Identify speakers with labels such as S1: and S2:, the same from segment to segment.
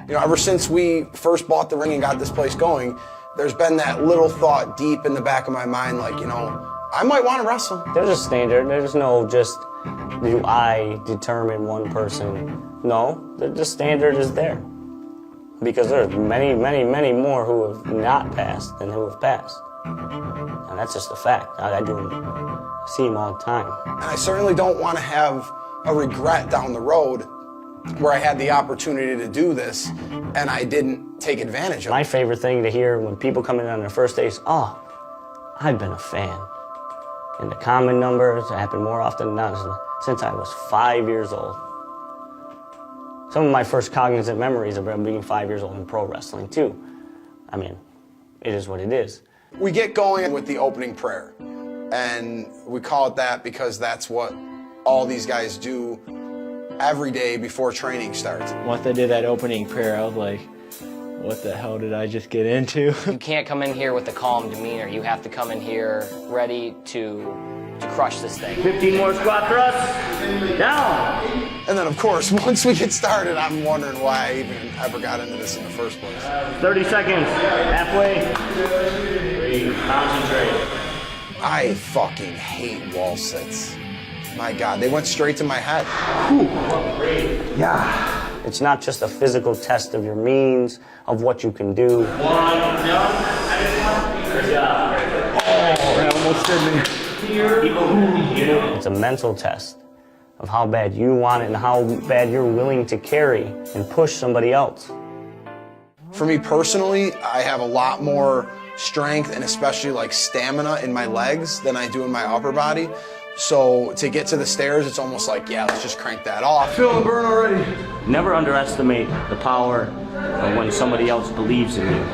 S1: You know, ever since we first bought the ring and got this place going, there's been that little thought deep in the back of my mind, like, you know, I might want to wrestle.
S2: There's a standard. There's no just, do I determine one person? No, the standard is there. Because there's many, many, many more who have not passed than who have passed. And that's just a fact. I see them all the time.
S1: And I certainly don't want to have a regret down the road where I had the opportunity to do this and I didn't take advantage of it.
S2: My favorite thing to hear when people come in on their first day is, oh, I've been a fan. And the common numbers happen more often than not since I was 5 years old. Some of my first cognizant memories of being 5 years old in pro wrestling too. I mean, it is what it is.
S1: We get going with the opening prayer. And we call it that because that's what all these guys do every day before training starts.
S3: Once I did that opening prayer, I was like, what the hell did I just get into?
S4: You can't come in here with a calm demeanor. You have to come in here ready to crush this thing.
S2: 15 more squat thrusts. Down.
S1: And then, of course, once we get started, I'm wondering why I even ever got into this in the first place.
S2: 30 seconds. Halfway. Breathe. Concentrate.
S1: I fucking hate wall sits. My God, they went straight to my head. Yeah.
S2: It's not just a physical test of your means, of what you can do.
S3: That almost did me.
S2: It's a mental test of how bad you want it and how bad you're willing to carry and push somebody else.
S1: For me personally, I have a lot more strength and especially like stamina in my legs than I do in my upper body. So to get to the stairs, it's almost like, yeah, let's just crank that off.
S3: Feel the burn already.
S2: Never underestimate the power of when somebody else believes in you.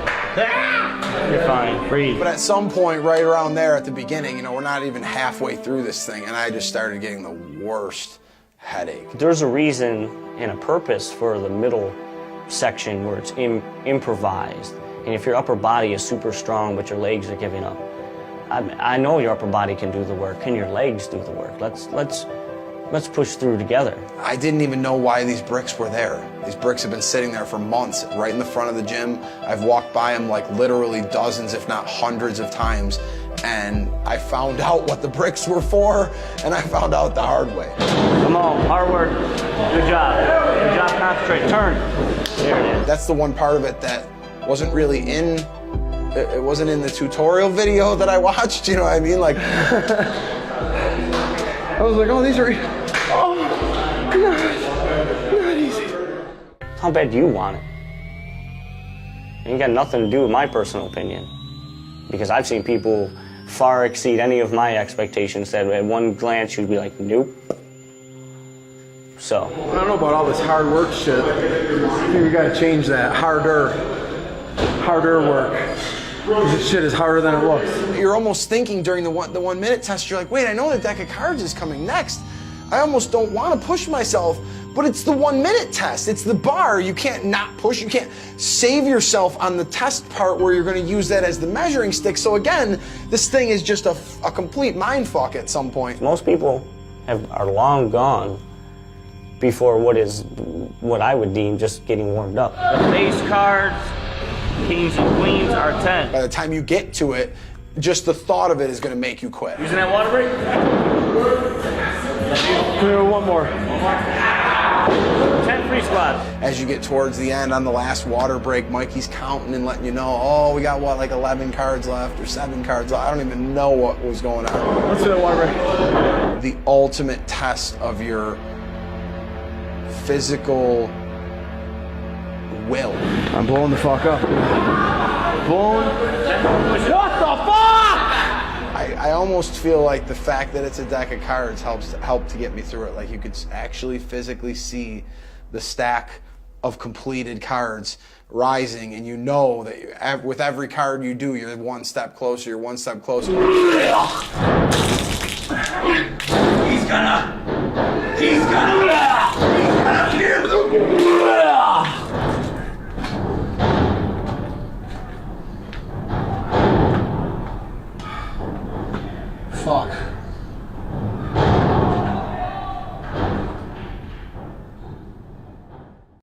S2: You're fine, breathe.
S1: But at some point right around there at the beginning, you know, we're not even halfway through this thing and I just started getting the worst headache.
S2: There's a reason and a purpose for the middle section where it's improvised. And if your upper body is super strong but your legs are giving up, I know your upper body can do the work. Can your legs do the work? Let's push through together.
S1: I didn't even know why these bricks were there. These bricks have been sitting there for months, right in the front of the gym. I've walked by them like literally dozens, if not hundreds of times. And I found out what the bricks were for, and I found out the hard way.
S2: Come on, hard work. Good job. Good job, concentrate. Turn. There it is.
S1: That's the one part of it that wasn't really it wasn't in the tutorial video that I watched, you know what I mean? Like,
S3: I was like, oh, these are, oh, not easy.
S2: How bad do you want it? It ain't got nothing to do with my personal opinion. Because I've seen people far exceed any of my expectations that at one glance you'd be like, nope. So.
S3: I don't know about all this hard work shit. I think we gotta change that. Harder work. This shit is harder than it looks.
S1: You're almost thinking during the 1 minute test, you're like, wait, I know the deck of cards is coming next. I almost don't want to push myself, but it's the 1 minute test. It's the bar. You can't not push. You can't save yourself on the test part where you're going to use that as the measuring stick. So again, this thing is just a complete mindfuck at some point.
S2: Most people are long gone before what I would deem just getting warmed up. The base cards, kings and queens, are 10.
S1: By the time you get to it, just the thought of it is going to make you quit.
S2: Using that water break?
S3: One more.
S2: 10 free squats.
S1: As you get towards the end on the last water break, Mikey's counting and letting you know, oh, we got what, like 11 cards left or 7 cards left. I don't even know what was going on.
S3: Let's do that water break.
S1: The ultimate test of your physical will.
S3: I'm blowing the fuck up. Blowing. What the fuck?
S1: I almost feel like the fact that it's a deck of cards helped to get me through it. Like you could actually physically see the stack of completed cards rising, and you know that with every card you do, you're one step closer, you're one step closer. He's gonna